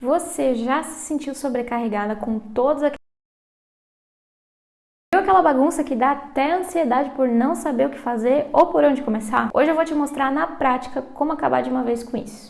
Você já se sentiu sobrecarregada com todos aqueles... Viu aquela bagunça que dá até ansiedade por não saber o que fazer ou por onde começar? Hoje eu vou te mostrar na prática como acabar de uma vez com isso.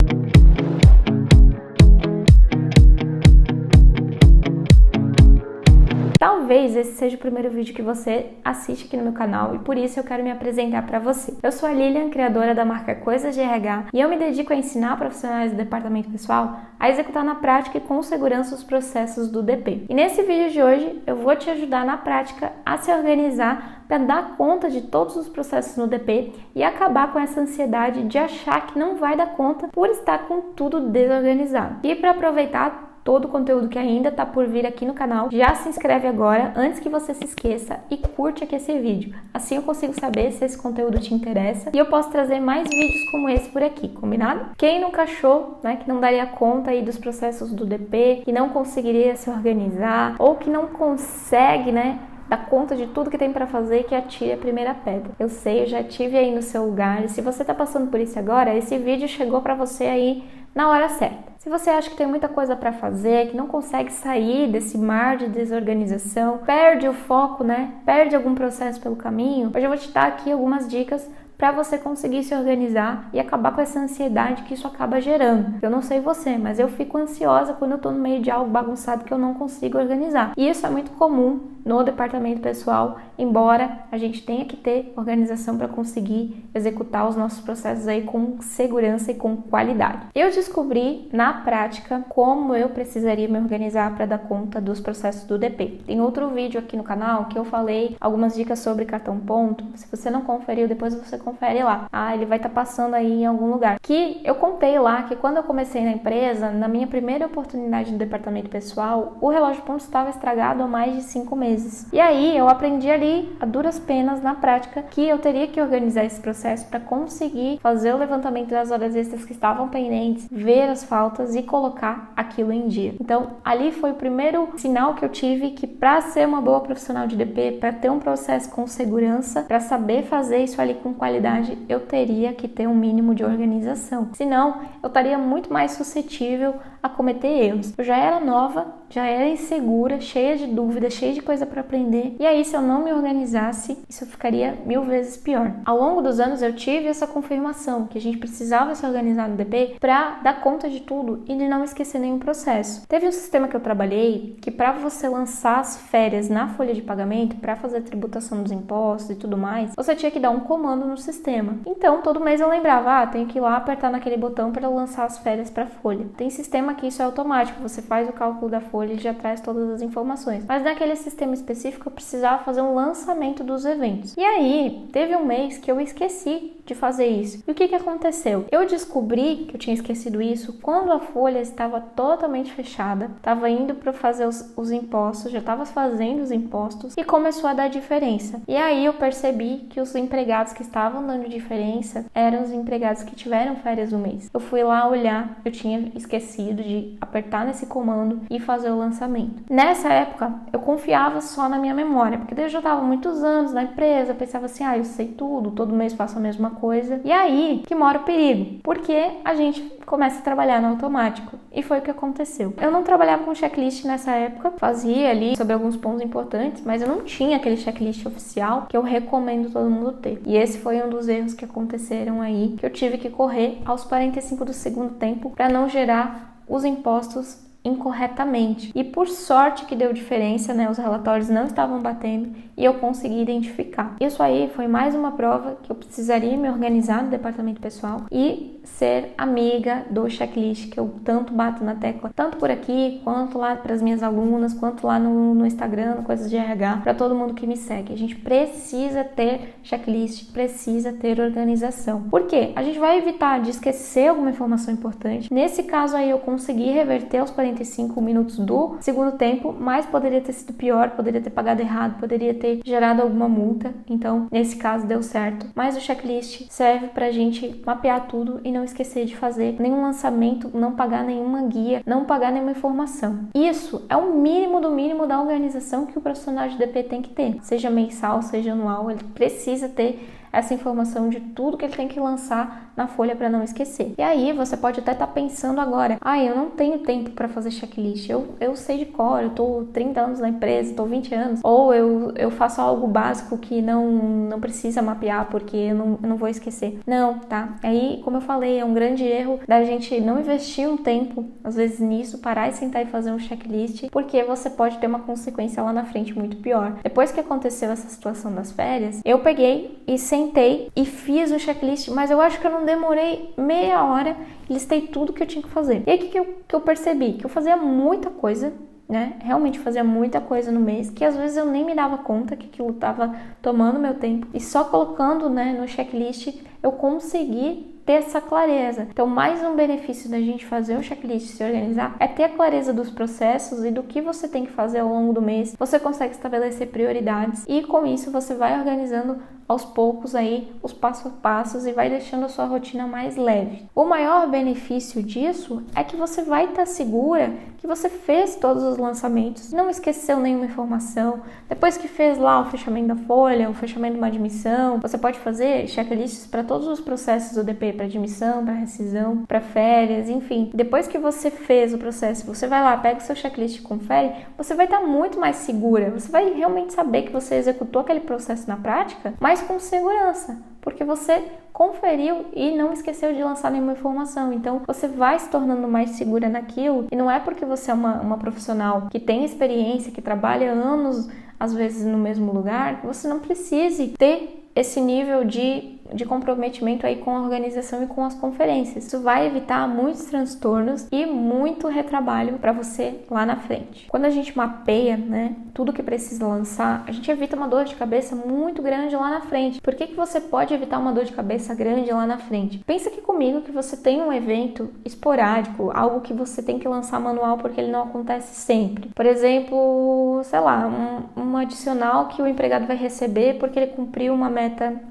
Talvez esse seja o primeiro vídeo que você assiste aqui no meu canal e por isso eu quero me apresentar para você. Eu sou a Lilian, criadora da marca Coisas de RH, e eu me dedico a ensinar profissionais do departamento pessoal a executar na prática e com segurança os processos do DP. E nesse vídeo de hoje eu vou te ajudar na prática a se organizar para dar conta de todos os processos no DP e acabar com essa ansiedade de achar que não vai dar conta por estar com tudo desorganizado. E para aproveitar todo o conteúdo que ainda está por vir aqui no canal, já se inscreve agora antes que você se esqueça e curte aqui esse vídeo. Assim eu consigo saber se esse conteúdo te interessa e eu posso trazer mais vídeos como esse por aqui, combinado? Quem nunca achou, que não daria conta aí dos processos do DP, que não conseguiria se organizar ou que não consegue, dar conta de tudo que tem para fazer, que atire a primeira pedra. Eu sei, eu já estive aí no seu lugar e se você está passando por isso agora, esse vídeo chegou para você aí na hora certa. Se você acha que tem muita coisa para fazer, que não consegue sair desse mar de desorganização, perde o foco, perde algum processo pelo caminho, hoje eu vou te dar aqui algumas dicas para você conseguir se organizar e acabar com essa ansiedade que isso acaba gerando. Eu não sei você, mas eu fico ansiosa quando eu tô no meio de algo bagunçado que eu não consigo organizar. E isso é muito comum no departamento pessoal, embora a gente tenha que ter organização para conseguir executar os nossos processos aí com segurança e com qualidade. Eu descobri na prática como eu precisaria me organizar para dar conta dos processos do DP. Tem outro vídeo aqui no canal que eu falei algumas dicas sobre cartão ponto. Se você não conferiu, depois você confere lá. Ele vai estar passando aí em algum lugar. Que eu contei lá que quando eu comecei na empresa, na minha primeira oportunidade no departamento pessoal, o relógio ponto estava estragado há mais de 5 meses. E aí eu aprendi ali, a duras penas, na prática, que eu teria que organizar esse processo para conseguir fazer o levantamento das horas extras que estavam pendentes, ver as faltas e colocar aquilo em dia. Então, ali foi o primeiro sinal que eu tive que para ser uma boa profissional de DP, para ter um processo com segurança, para saber fazer isso ali com qualidade, eu teria que ter um mínimo de organização. Senão, eu estaria muito mais suscetível a cometer erros. Eu já era nova, já era insegura, cheia de dúvidas, cheia de coisa para aprender. E aí, se eu não me organizasse, isso ficaria 1000 vezes pior. Ao longo dos anos, eu tive essa confirmação que a gente precisava se organizar no DP para dar conta de tudo e de não esquecer nenhum processo. Teve um sistema que eu trabalhei que para você lançar as férias na folha de pagamento, para fazer a tributação dos impostos e tudo mais, você tinha que dar um comando no sistema. Então, todo mês eu lembrava, tenho que ir lá apertar naquele botão para lançar as férias para a folha. Tem sistema que isso é automático, você faz o cálculo da folha e já traz todas as informações. Mas naquele sistema específico eu precisava fazer um lançamento dos eventos. E aí, teve um mês que eu esqueci de fazer isso. E o que aconteceu? Eu descobri que eu tinha esquecido isso quando a folha estava totalmente fechada, estava indo para fazer os impostos, já estava fazendo os impostos e começou a dar diferença. E aí eu percebi que os empregados que estavam dando diferença eram os empregados que tiveram férias no mês. Eu fui lá olhar, eu tinha esquecido de apertar nesse comando e fazer o lançamento. Nessa época, eu confiava só na minha memória, porque daí eu já estava muitos anos na empresa, pensava assim, eu sei tudo, todo mês faço a mesma coisa. E aí que mora o perigo, porque a gente começa a trabalhar no automático. E foi o que aconteceu. Eu não trabalhava com checklist nessa época, fazia ali sobre alguns pontos importantes, mas eu não tinha aquele checklist oficial que eu recomendo todo mundo ter. E esse foi um dos erros que aconteceram aí, que eu tive que correr aos 45 do segundo tempo para não gerar os impostos incorretamente. E por sorte que deu diferença, os relatórios não estavam batendo e eu consegui identificar. Isso aí foi mais uma prova que eu precisaria me organizar no departamento pessoal e ser amiga do checklist que eu tanto bato na tecla, tanto por aqui, quanto lá para as minhas alunas, quanto lá no Instagram, no Coisas de RH, para todo mundo que me segue. A gente precisa ter checklist, precisa ter organização. Por quê? A gente vai evitar de esquecer alguma informação importante. Nesse caso aí eu consegui reverter os 45 minutos do segundo tempo, mas poderia ter sido pior, poderia ter pagado errado, poderia ter gerado alguma multa. Então, nesse caso deu certo. Mas o checklist serve pra gente mapear tudo e não esquecer de fazer nenhum lançamento, não pagar nenhuma guia, não pagar nenhuma informação. Isso é o mínimo do mínimo da organização que o profissional de DP tem que ter. Seja mensal, seja anual, ele precisa ter essa informação de tudo que ele tem que lançar na folha para não esquecer. E aí você pode até estar pensando agora, eu não tenho tempo para fazer checklist, eu sei de cor, eu tô 30 anos na empresa, tô 20 anos, ou eu faço algo básico que não precisa mapear porque eu não vou esquecer. Não, tá? Aí, como eu falei, é um grande erro da gente não investir um tempo, às vezes nisso, parar e sentar e fazer um checklist, porque você pode ter uma consequência lá na frente muito pior. Depois que aconteceu essa situação das férias, eu peguei e sentei e fiz o checklist, mas eu acho que eu não demorei meia hora, listei tudo que eu tinha que fazer. E aí, o que eu percebi? Que eu fazia muita coisa, né? Realmente fazia muita coisa no mês, que às vezes eu nem me dava conta que aquilo estava tomando meu tempo, e só colocando, né, no checklist eu consegui ter essa clareza. Então, mais um benefício da gente fazer o checklist, se organizar, é ter a clareza dos processos e do que você tem que fazer ao longo do mês. Você consegue estabelecer prioridades e com isso você vai organizando aos poucos aí os passos a passos e vai deixando a sua rotina mais leve. O maior benefício disso é que você vai estar segura que você fez todos os lançamentos, não esqueceu nenhuma informação. Depois que fez lá o fechamento da folha, o fechamento de uma admissão, você pode fazer checklists para todos os processos do DP, para admissão, para rescisão, para férias, enfim. Depois que você fez o processo, você vai lá, pega o seu checklist e confere, você vai estar muito mais segura, você vai realmente saber que você executou aquele processo na prática, mas com segurança, porque você conferiu e não esqueceu de lançar nenhuma informação. Então, você vai se tornando mais segura naquilo, e não é porque você é uma profissional que tem experiência, que trabalha anos, às vezes no mesmo lugar, que você não precise ter esse nível de comprometimento aí com a organização e com as conferências. Isso vai evitar muitos transtornos e muito retrabalho para você lá na frente. Quando a gente mapeia, né, tudo que precisa lançar, a gente evita uma dor de cabeça muito grande lá na frente. Por que você pode evitar uma dor de cabeça grande lá na frente? Pensa aqui comigo que você tem um evento esporádico, algo que você tem que lançar manual porque ele não acontece sempre. Por exemplo, sei lá, um adicional que o empregado vai receber porque ele cumpriu uma meta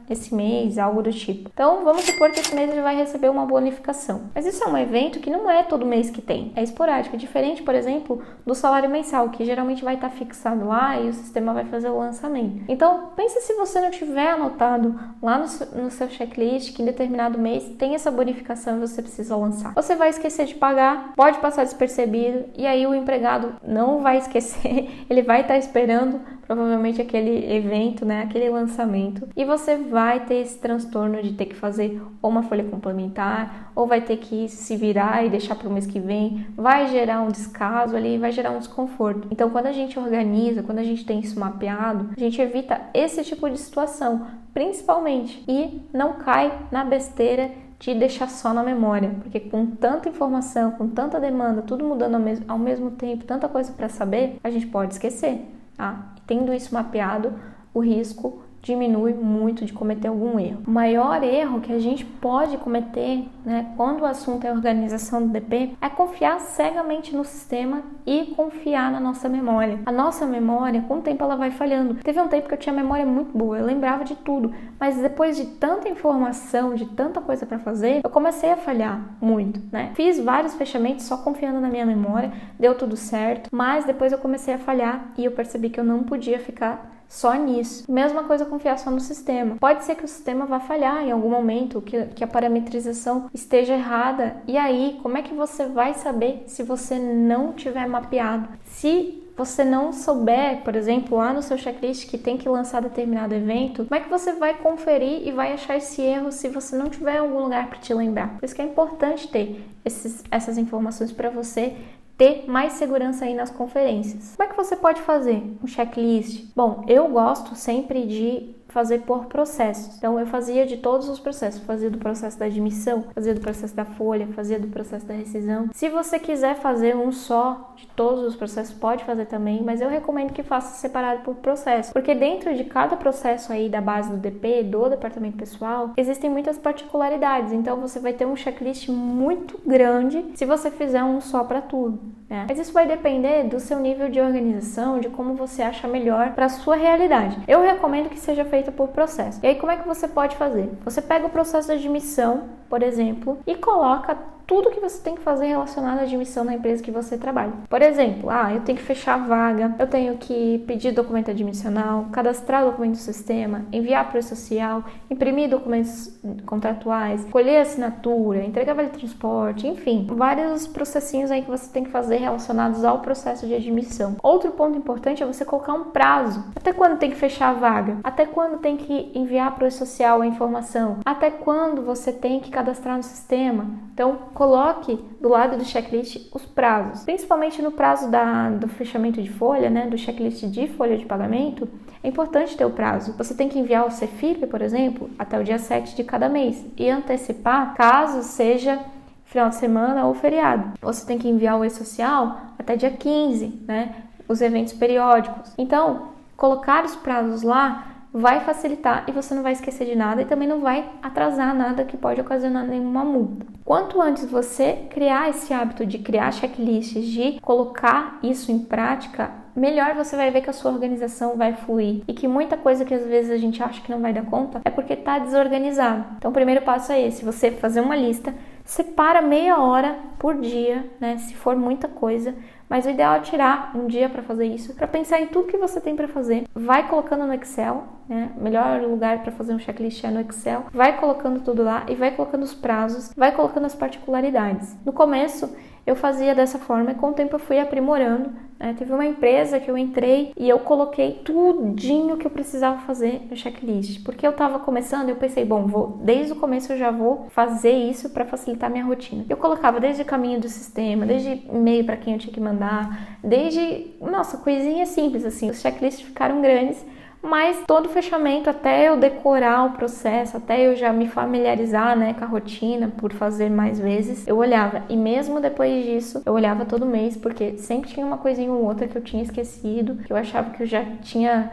esse mês, algo do tipo. Então, vamos supor que esse mês ele vai receber uma bonificação. Mas isso é um evento que não é todo mês que tem, é esporádico. É diferente, por exemplo, do salário mensal, que geralmente vai estar fixado lá e o sistema vai fazer o lançamento. Então, pense se você não tiver anotado lá no seu checklist que em determinado mês tem essa bonificação e você precisa lançar. Você vai esquecer de pagar, pode passar despercebido, e aí o empregado não vai esquecer, ele vai estar esperando provavelmente aquele evento, né, aquele lançamento, e você vai ter esse transtorno de ter que fazer ou uma folha complementar, ou vai ter que se virar e deixar para o mês que vem, vai gerar um descaso ali, vai gerar um desconforto. Então, quando a gente organiza, quando a gente tem isso mapeado, a gente evita esse tipo de situação, principalmente, e não cai na besteira de deixar só na memória, porque com tanta informação, com tanta demanda, tudo mudando ao mesmo tempo, tanta coisa para saber, a gente pode esquecer, tá? Tendo isso mapeado, o risco diminui muito de cometer algum erro. O maior erro que a gente pode cometer, né, quando o assunto é organização do DP, é confiar cegamente no sistema e confiar na nossa memória. A nossa memória, com o tempo, ela vai falhando. Teve um tempo que eu tinha memória muito boa, eu lembrava de tudo, mas depois de tanta informação, de tanta coisa para fazer, eu comecei a falhar muito, né? Fiz vários fechamentos só confiando na minha memória, deu tudo certo, mas depois eu comecei a falhar e eu percebi que eu não podia ficar só nisso. Mesma coisa confiar só no sistema. Pode ser que o sistema vá falhar em algum momento, que a parametrização esteja errada. E aí, como é que você vai saber se você não tiver mapeado? Se você não souber, por exemplo, lá no seu checklist que tem que lançar determinado evento, como é que você vai conferir e vai achar esse erro se você não tiver algum lugar para te lembrar? Por isso que é importante ter essas informações para você ter mais segurança aí nas conferências. Como é que você pode fazer um checklist? Bom, eu gosto sempre de fazer por processos. Então, eu fazia de todos os processos. Fazia do processo da admissão, fazia do processo da folha, fazia do processo da rescisão. Se você quiser fazer um só de todos os processos, pode fazer também, mas eu recomendo que faça separado por processo, porque dentro de cada processo aí da base do DP, do departamento pessoal, existem muitas particularidades. Então, você vai ter um checklist muito grande se você fizer um só para tudo, né? Mas isso vai depender do seu nível de organização, de como você acha melhor para a sua realidade. Eu recomendo que seja feito por processo. E aí, como é que você pode fazer? Você pega o processo de admissão, por exemplo, e coloca tudo que você tem que fazer relacionado à admissão na empresa que você trabalha. Por exemplo, eu tenho que fechar a vaga, eu tenho que pedir documento admissional, cadastrar documento do sistema, enviar para o social, imprimir documentos contratuais, colher assinatura, entregar vale transporte, enfim, vários processinhos aí que você tem que fazer relacionados ao processo de admissão. Outro ponto importante é você colocar um prazo. Até quando tem que fechar a vaga? Até quando tem que enviar para o social a informação? Até quando você tem que cadastrar no sistema? Então, coloque do lado do checklist os prazos, principalmente no prazo do fechamento de folha, né, do checklist de folha de pagamento. É importante ter o prazo. Você tem que enviar o CFIP, por exemplo, até o dia 7 de cada mês e antecipar caso seja final de semana ou feriado. Você tem que enviar o e-social até dia 15, né, os eventos periódicos. Então, colocar os prazos lá vai facilitar e você não vai esquecer de nada e também não vai atrasar nada que pode ocasionar nenhuma multa. Quanto antes você criar esse hábito de criar checklists, de colocar isso em prática, melhor você vai ver que a sua organização vai fluir e que muita coisa que às vezes a gente acha que não vai dar conta é porque está desorganizado. Então o primeiro passo é esse, você fazer uma lista, separa meia hora por dia, né, se for muita coisa, mas o ideal é tirar um dia para fazer isso, para pensar em tudo que você tem para fazer. Vai colocando no Excel, né? Melhor lugar para fazer um checklist é no Excel. Vai colocando tudo lá e vai colocando os prazos, vai colocando as particularidades. No começo eu fazia dessa forma e com o tempo eu fui aprimorando, né? Teve uma empresa que eu entrei e eu coloquei tudinho que eu precisava fazer no checklist, porque eu estava começando e eu pensei, desde o começo eu já vou fazer isso para facilitar minha rotina. Eu colocava desde o caminho do sistema, desde e-mail para quem eu tinha que mandar, desde, coisinhas simples assim. Os checklists ficaram grandes, mas todo o fechamento, até eu decorar o processo, até eu já me familiarizar, né, com a rotina, por fazer mais vezes, eu olhava. E mesmo depois disso, eu olhava todo mês, porque sempre tinha uma coisinha ou outra que eu tinha esquecido, que eu achava que eu já tinha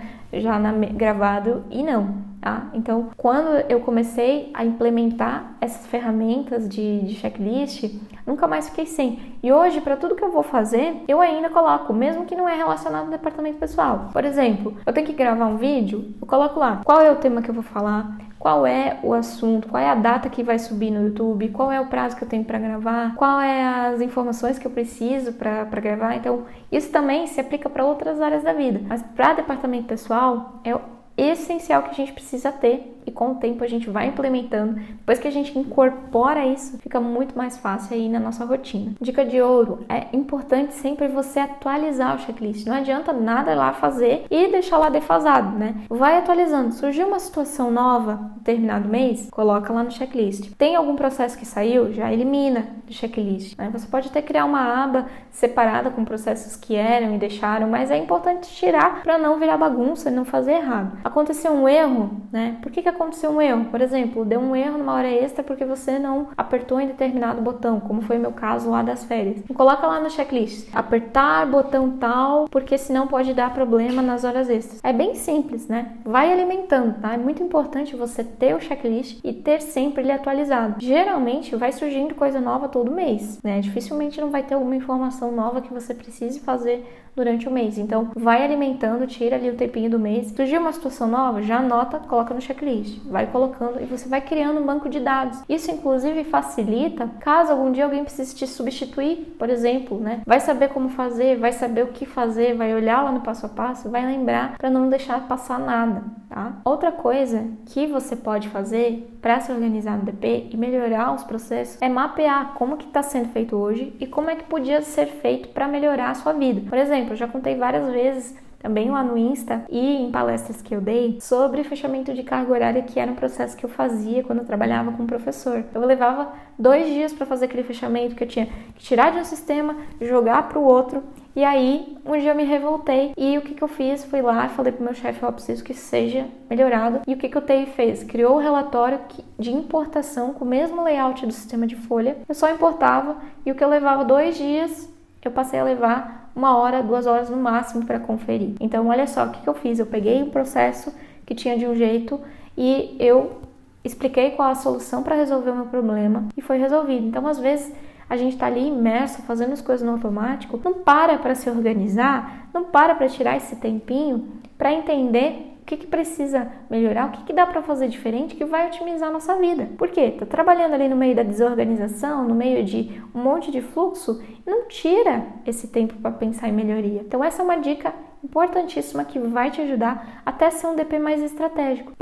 gravado e não, tá? Então, quando eu comecei a implementar essas ferramentas de checklist, nunca mais fiquei sem. E hoje, para tudo que eu vou fazer, eu ainda coloco, mesmo que não é relacionado ao departamento pessoal. Por exemplo, eu tenho que gravar um vídeo, eu coloco lá qual é o tema que eu vou falar, qual é o assunto, qual é a data que vai subir no YouTube, qual é o prazo que eu tenho para gravar, qual é as informações que eu preciso para gravar. Então, isso também se aplica para outras áreas da vida. Mas para departamento pessoal, é essencial que a gente precisa ter e com o tempo a gente vai implementando. Depois que a gente incorpora isso, fica muito mais fácil aí na nossa rotina. Dica de ouro, é importante sempre você atualizar o checklist. Não adianta nada lá fazer e deixar lá defasado, né? Vai atualizando. Surgiu uma situação nova em determinado mês, coloca lá no checklist. Tem algum processo que saiu? Já elimina do checklist, né? Você pode até criar uma aba separada com processos que eram e deixaram, mas é importante tirar para não virar bagunça e não fazer errado. Aconteceu um erro, né? Por que aconteceu um erro? Por exemplo, deu um erro numa hora extra porque você não apertou em determinado botão, como foi o meu caso lá das férias. Coloca lá no checklist, apertar botão tal, porque senão pode dar problema nas horas extras. É bem simples, né? Vai alimentando, tá? É muito importante você ter o checklist e ter sempre ele atualizado. Geralmente vai surgindo coisa nova todo mês, né? Dificilmente não vai ter alguma informação nova que você precise fazer durante o mês. Então, vai alimentando, tira ali o tempinho do mês. Surgiu uma situação nova, já anota, coloca no checklist. Vai colocando e você vai criando um banco de dados. Isso, inclusive, facilita caso algum dia alguém precise te substituir, por exemplo, né? Vai saber como fazer, vai saber o que fazer, vai olhar lá no passo a passo, vai lembrar para não deixar passar nada, tá? Outra coisa que você pode fazer para se organizar no DP e melhorar os processos é mapear como que está sendo feito hoje e como é que podia ser feito para melhorar a sua vida. Por exemplo, eu já contei várias vezes também lá no Insta e em palestras que eu dei sobre fechamento de carga horária, que era um processo que eu fazia quando eu trabalhava com professor. Eu levava 2 dias para fazer aquele fechamento que eu tinha que tirar de um sistema, jogar para o outro. E aí, um dia eu me revoltei e o que eu fiz? Fui lá e falei pro meu chefe, eu preciso que isso seja melhorado. E o que o TI fez? Criou o relatório de importação com o mesmo layout do sistema de folha. Eu só importava e o que eu levava 2 dias, eu passei a levar 1 hora, 2 horas no máximo para conferir. Então, olha só, o que eu fiz? Eu peguei um processo que tinha de um jeito e eu expliquei qual a solução para resolver o meu problema e foi resolvido. Então, às vezes, a gente está ali imerso, fazendo as coisas no automático, não para se organizar, não para tirar esse tempinho para entender o que precisa melhorar, o que dá para fazer diferente que vai otimizar a nossa vida. Por quê? Tá trabalhando ali no meio da desorganização, no meio de um monte de fluxo, não tira esse tempo para pensar em melhoria. Então essa é uma dica importantíssima que vai te ajudar até ser um DP mais estratégico.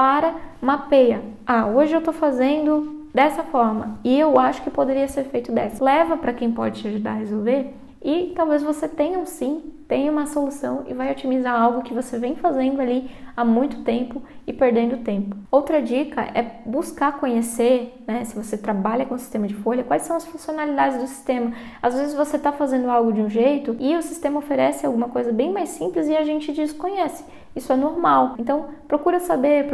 Mapeia. Hoje eu tô fazendo dessa forma e eu acho que poderia ser feito dessa. Leva para quem pode te ajudar a resolver e talvez você tenha uma solução e vai otimizar algo que você vem fazendo ali há muito tempo e perdendo tempo. Outra dica é buscar conhecer, né, se você trabalha com o sistema de folha, quais são as funcionalidades do sistema. Às vezes você está fazendo algo de um jeito e o sistema oferece alguma coisa bem mais simples e a gente desconhece. Isso é normal. Então, procura saber,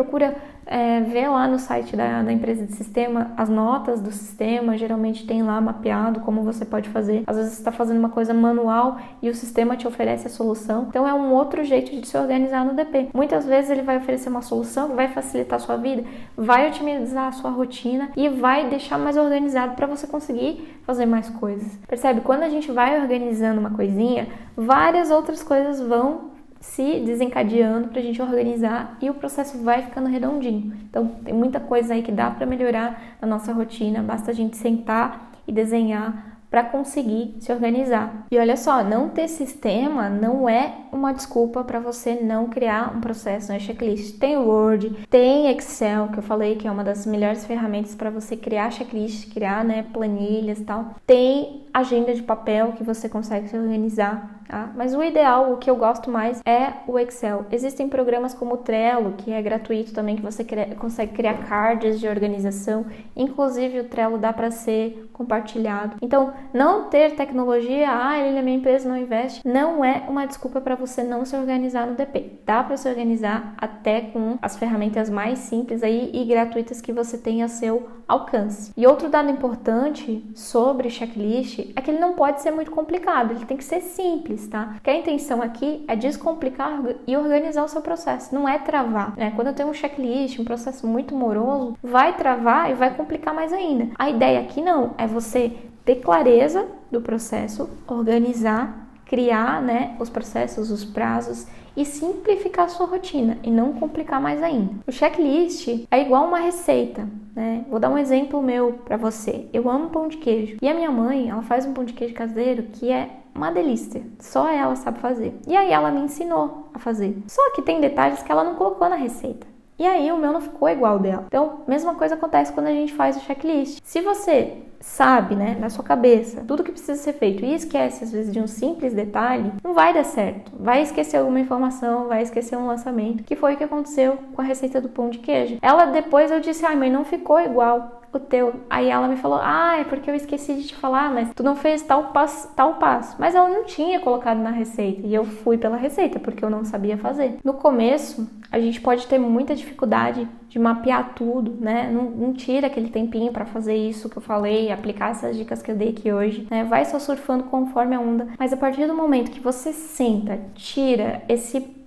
ver lá no site da empresa de sistema as notas do sistema, geralmente tem lá mapeado como você pode fazer. Às vezes você está fazendo uma coisa manual e o sistema te oferece a solução. Então, é um outro jeito de se organizar no DP. Muitas vezes ele vai oferecer uma solução que vai facilitar a sua vida, vai otimizar a sua rotina e vai deixar mais organizado para você conseguir fazer mais coisas. Percebe? Quando a gente vai organizando uma coisinha, várias outras coisas vão se desencadeando para a gente organizar e o processo vai ficando redondinho. Então, tem muita coisa aí que dá para melhorar na nossa rotina, basta a gente sentar e desenhar para conseguir se organizar. E olha só, não ter sistema não é uma desculpa para você não criar um processo na checklist. Tem o Word, tem Excel, que eu falei que é uma das melhores ferramentas para você criar checklist, criar, né, planilhas e tal. Tem agenda de papel que você consegue se organizar, tá? Mas o ideal, o que eu gosto mais é o Excel. Existem programas como o Trello, que é gratuito também, que você consegue criar cards de organização. Inclusive o Trello dá para ser compartilhado. Então, não ter tecnologia, ele, a minha empresa não investe, não é uma desculpa para você não se organizar no DP. Dá para se organizar até com as ferramentas mais simples aí e gratuitas que você tem a seu alcance. E outro dado importante sobre checklist é que ele não pode ser muito complicado, ele tem que ser simples, tá? Porque a intenção aqui é descomplicar e organizar o seu processo, não é travar, né? Quando eu tenho um checklist, um processo muito moroso, vai travar e vai complicar mais ainda. A ideia aqui não, é você ter clareza do processo, organizar, criar, né, os processos, os prazos e simplificar a sua rotina e não complicar mais ainda. O checklist é igual uma receita, né? Vou dar um exemplo meu para você. Eu amo pão de queijo e a minha mãe, ela faz um pão de queijo caseiro que é uma delícia, só ela sabe fazer. E aí ela me ensinou a fazer. Só que tem detalhes que ela não colocou na receita. E aí o meu não ficou igual dela. Então, mesma coisa acontece quando a gente faz o checklist. Se você sabe, né, na sua cabeça, tudo que precisa ser feito e esquece, às vezes, de um simples detalhe, não vai dar certo. Vai esquecer alguma informação, vai esquecer um lançamento, que foi o que aconteceu com a receita do pão de queijo. Depois eu disse, mãe, não ficou igual o teu. Aí ela me falou, é porque eu esqueci de te falar, mas tu não fez tal passo. Mas ela não tinha colocado na receita e eu fui pela receita, porque eu não sabia fazer. No começo, a gente pode ter muita dificuldade de mapear tudo, né? Não tira aquele tempinho para fazer isso que eu falei, aplicar essas dicas que eu dei aqui hoje, né? Vai só surfando conforme a onda. Mas a partir do momento que você senta, tira esse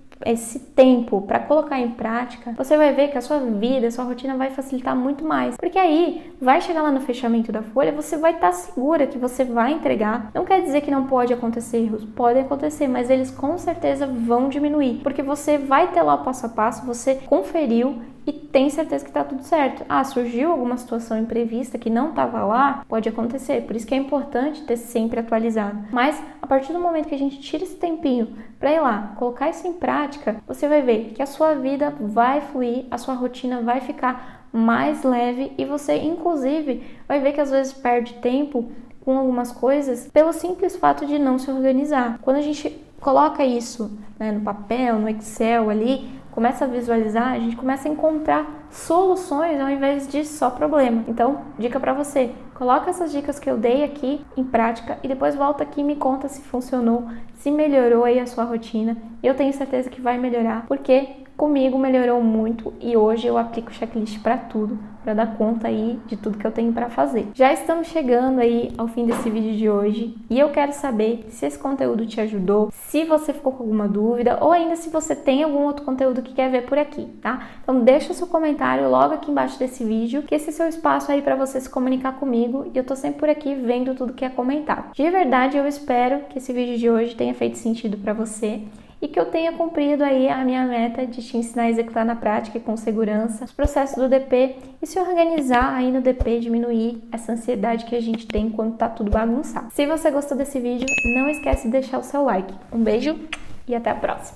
tempo para colocar em prática, você vai ver que a sua vida, a sua rotina vai facilitar muito mais. Porque aí, vai chegar lá no fechamento da folha, você vai estar segura que você vai entregar. Não quer dizer que não pode acontecer erros, podem acontecer, mas eles com certeza vão diminuir, porque você vai ter lá o passo a passo, você conferiu e tem certeza que tá tudo certo. Surgiu alguma situação imprevista que não estava lá, pode acontecer. Por isso que é importante ter sempre atualizado. Mas a partir do momento que a gente tira esse tempinho para ir lá, colocar isso em prática, você vai ver que a sua vida vai fluir, a sua rotina vai ficar mais leve e você, inclusive, vai ver que às vezes perde tempo com algumas coisas pelo simples fato de não se organizar. Quando a gente coloca isso, né, no papel, no Excel ali, começa a visualizar, a gente começa a encontrar soluções ao invés de só problema. Então, dica para você, coloca essas dicas que eu dei aqui em prática e depois volta aqui e me conta se funcionou, se melhorou aí a sua rotina. Eu tenho certeza que vai melhorar, porque comigo melhorou muito e hoje eu aplico checklist para tudo, para dar conta aí de tudo que eu tenho para fazer. Já estamos chegando aí ao fim desse vídeo de hoje e eu quero saber se esse conteúdo te ajudou, se você ficou com alguma dúvida ou ainda se você tem algum outro conteúdo que quer ver por aqui, tá? Então deixa o seu comentário logo aqui embaixo desse vídeo, que esse é seu espaço aí para você se comunicar comigo e eu tô sempre por aqui vendo tudo que é comentado. De verdade, eu espero que esse vídeo de hoje tenha feito sentido para você. e que eu tenha cumprido aí a minha meta de te ensinar a executar na prática e com segurança os processos do DP e se organizar aí no DP, diminuir essa ansiedade que a gente tem quando tá tudo bagunçado. Se você gostou desse vídeo, não esquece de deixar o seu like. Um beijo e até a próxima!